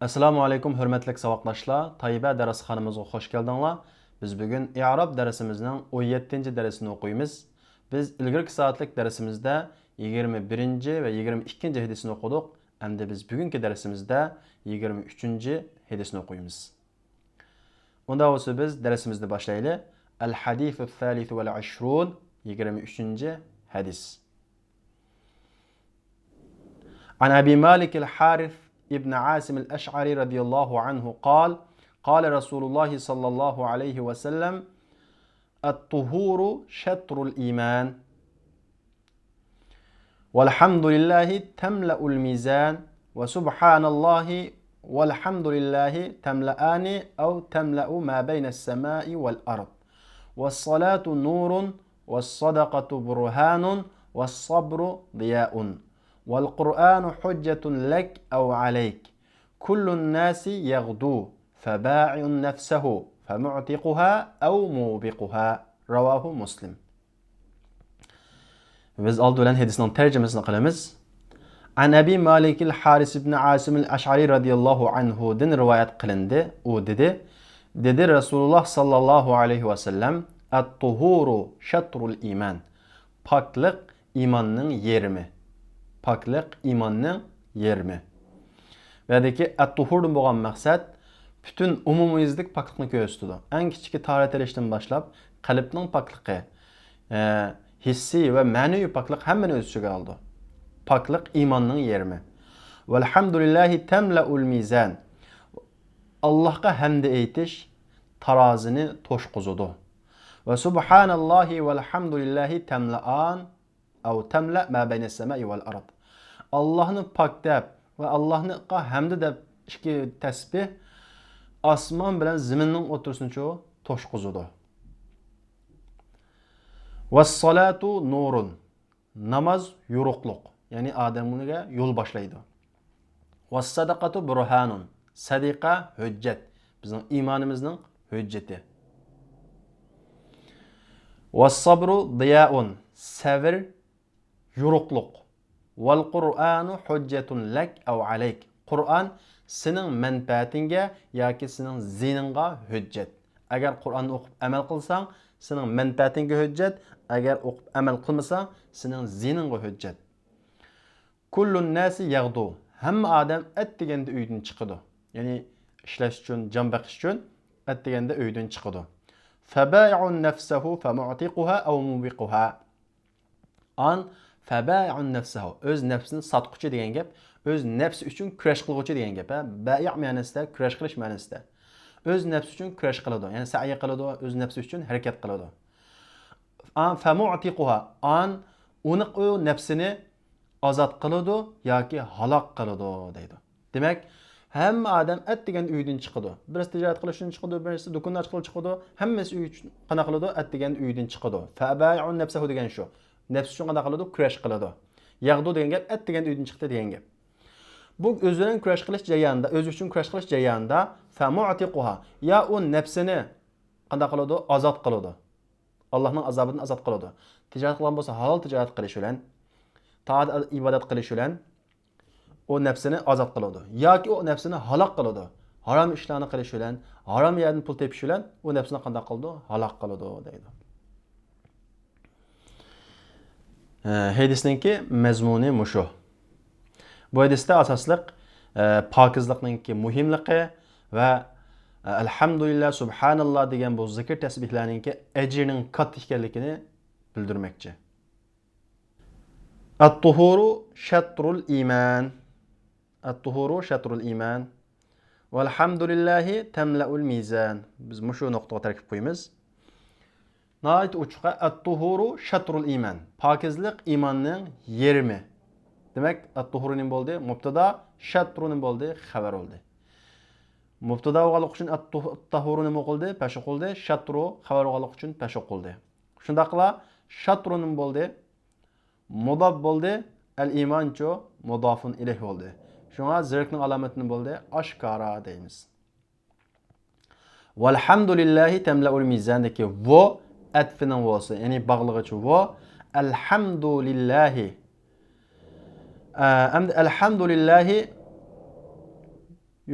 Assalamu alaykum hörmətli savaqdaşlar. Tayyibə dərsxanamıza xoş gəldinizlər. Biz bugün i'rab dərsimizin 17-ci dərsini oxuyumuz. Biz ilgirki saatlik dərsimizdə 21-ci və 22-ci hədisini oxuduq. Əmdə biz bugünkü dərsimizdə 23-cü hədisini oxuyumuz. Onda olsa biz dərsimizdə başlayalım. El-Hadithu Thalithu vel-Ashrun 23-cü hədis. An Abi Malik el-Harith ابن عاصم الأشعري رضي الله عنه قال رسول الله صلى الله عليه وسلم الطهور شطر الإيمان والحمد لله تملأ الميزان وسبحان الله والحمد لله تملأان أو تملأ ما بين السماء والأرض والصلاة نور والصدقة برهان والصبر ضياء والقرآن حجة لك أو عليك كل الناس يغدو فباع نفسه فمعتقها أو موبقها رواه مسلم. Biz aldı olan hadisinin tercümesini qilamiz. An Abi Malik el-Haris ibn Asim el-Ash'ari radiyallahu anhu'dan rivayet qilindi. U dedi Rasulullah sallallahu aleyhi ve sellem at-tuhuru şatrul iman. Paklık imanın yerimi. Paklık imanның yerimi. Vədəki at-tuhurdan bolğan məqsəd bütün umumiyizlik paklıqni göstərdi. Ən kiçik tarixləşdən başlap qalbning paklığı, hissi və mənəvi paklıq həmməni öz içində aldı. Paklıq imanның yerimi. Velhamdülillahi temla'ul mizan. Allah'a həmd eytiş tarazini toşquzudu. Və subhanallahi velhamdülillahi temla'an أو تملأ ما بين السماء والأرض. Allah'ını pak deyip ve Allah'ını hamd deyip iki tesbih asman bilen zeminin otursun çoğu toşquzudu. Vessalatu nurun. Namaz yoruqluq. Yani Adem'e yol başlaydı. Vessadaqatu burhanun. Sadiqa hüccet. Bizim imanımızın hücceti. Vessabru diyaun. Sabır yoruqluq. Vel Qur'anu hujjatun lek ev aleyk. Qur'an senin menfaatinge yoki senin zininga hüccet. Eğer Qur'an'ı okup amel kılsan senin menfaatinge hüccet. Eğer okup amel kılmasan senin zininga hüccet. Kullun nasi yagdu. Hem adam et degende uydan çıkıdı. Yani işleş için, can bakış için et degende uydan çıkıdı. Febai'un nefsehu femu'tiquha ev mubiquha. An febai'un nefsehu. Öz nefsini satquchi degan gap, öz nefsi uchun kurash qiluvchi degan gap. Bai' ma'nosida kurash qilish ma'nosida. Öz nefsi uchun kurash qiladi, ya'ni sa'iy qiladi, öz nefsi uchun harakat qiladi. An famu'tiquha. An uni o nefsini azat qiladi yoki halok qiladi deydi. Demak, hamma odam at degan uydan chiqadi. Birisi tijorat qilish uchun chiqadi, birisi do'konni ochib chiqadi, hammasi uy uchun qana qiladi, at degan uydan chiqadi. Fabai'un nefsehu degan shu. Nefs uchun qana qiladi, kurash qiladi. Yag'du degan gap at degan uydan chiqdi degan gap. Bu o'zi bilan kurash qilish jarayonida, o'zi uchun kurash qilish jarayonida famu'tiquha ya u nefsini qana qiladi, azat qiladi. Allohning azobidan azat qiladi. Tijorat qilgan bo'lsa, halol tijorat qilish bilan, taat ibodat qilish bilan o nefsini azat qiladi. Yoki o nefsini halok qiladi. Harom ishlarni qilish bilan, harom yerdan pul tepish bilan o nefsini qanday qildi? Halok qiladi deydi. Hadisninki mazmuni mushu. Bu hadisda asosliq pokizlikninki muhimligi va alhamdulillah subhanallah degan bu zikr tasbihlarninki ajrining katta ekanligini bildirmoqchi. At-tuhuru shatrul iman. At-tuhuru shatrul iman. Velhamdülillahi temla'ul mizan. Biz mushu nuqtaga tarkib qo'yamiz. Nəhayət uçuqa at-tuhuru şatrul iman. Pakizlik imanның yerimi. Demek at-tuhuru nim boldu? Mubtada, şatru nim boldu? Xabar oldu. Mubtada olğanlıq üçün at-tuhuru nim oquldu? Peş oquldu. Şatru xabar olğanlıq üçün peş oquldu. Şundaqla şatru nim boldu? Mudaf boldu. El-iman ço mudafun ilayh oldu. Şuna zirkning alamatini boldu? Aşkara deymiz. Velhamdülillahi temla'ul mizandaki vo atfinin vosi, yani bağlıqıcı vo. Elhamdülillahi. Elhamdülillahi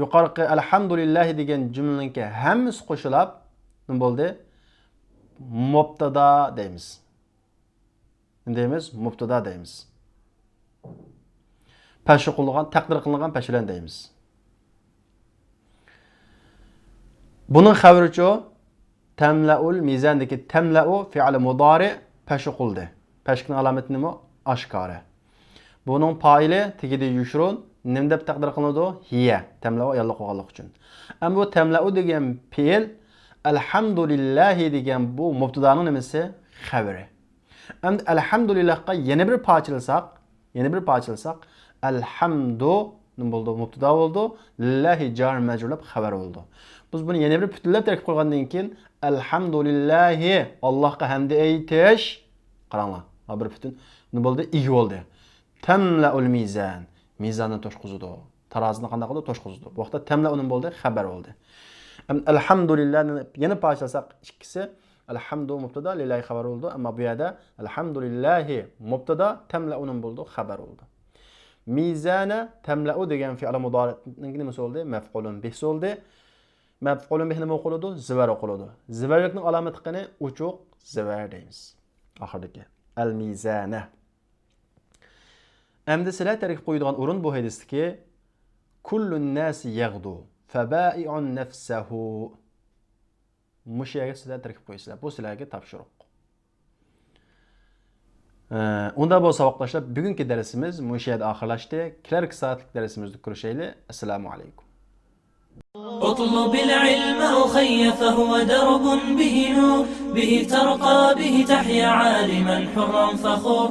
yuqorqi alhamdulillahi degan jumlaningki hammasi qo'shilib nima bo'ldi? Mubtada deymiz. Nima deymiz? Mubtada deymiz. Pashshu qilgan, taqdir qilingan pashlan deymiz. Buning xabaricha tamlaul mizandagi tamlau fi'li mudori pashshu qildi. Pashkning alomati nima? Oshkora. Buning fa'ili tegida yushrun nima deb taqdir qilinadi? Hiya. Tamlau yalla qo'yganlik uchun. Ammo bu tamlau degan fe'l alhamdulillahi degan bu mubtadaning nimasi? Xabari. Endi alhamdulillahga yana bir parchalsak, alhamdu nima bo'ldi? Mubtada bo'ldi. Lillahi jar majrur xabar bo'ldi. Biz buni yana bir butunlab tarkib qo'ygandan keyin alhamdulillahi Allohga hamd aytish. Qaranglar. Bir butun nima bo'ldi? Igi bo'ldi. Tamlaul mizan. Mizanni to'shqizdi. Tarozini qanday qildi? To'shqizdi. Bu vaqtda tamla uning bo'ldi, xabar bo'ldi. Alhamdulillahni yana parchalsak ikkisi alhamdu mubtada lillahi xabar bo'ldi. Ammo bu yerda alhamdulillahi mubtada tamla uning bo'ldi, xabar bo'ldi. Mizana tamlau degan fe'l mudorining nimasi bo'ldi? Maf'ulun bih bo'ldi. Maf'ulun bih nima o'qiladi? Zivar o'qiladi. Zivarlikning alomati qani? Uchuq zivar deymiz. Oxirdagi al-mizana. Endi sizlar tarkib qo'yadigan o'rin bu hadisdagi kullun nas yaghdu faba'i'un nafsahu. Mushaga sizlar tarkib qo'ysizlar. Bu sizlarga topshiriq. Unda bu saboqlashlar bugungi darsimiz mushayda oxirlashdi. Kelarki soatlik darsimizda ko'rishaylik. Assalomu alaykum. اطلب العلم أخي فهو درب به نور به ترقى به تحيا عالما حرا فخور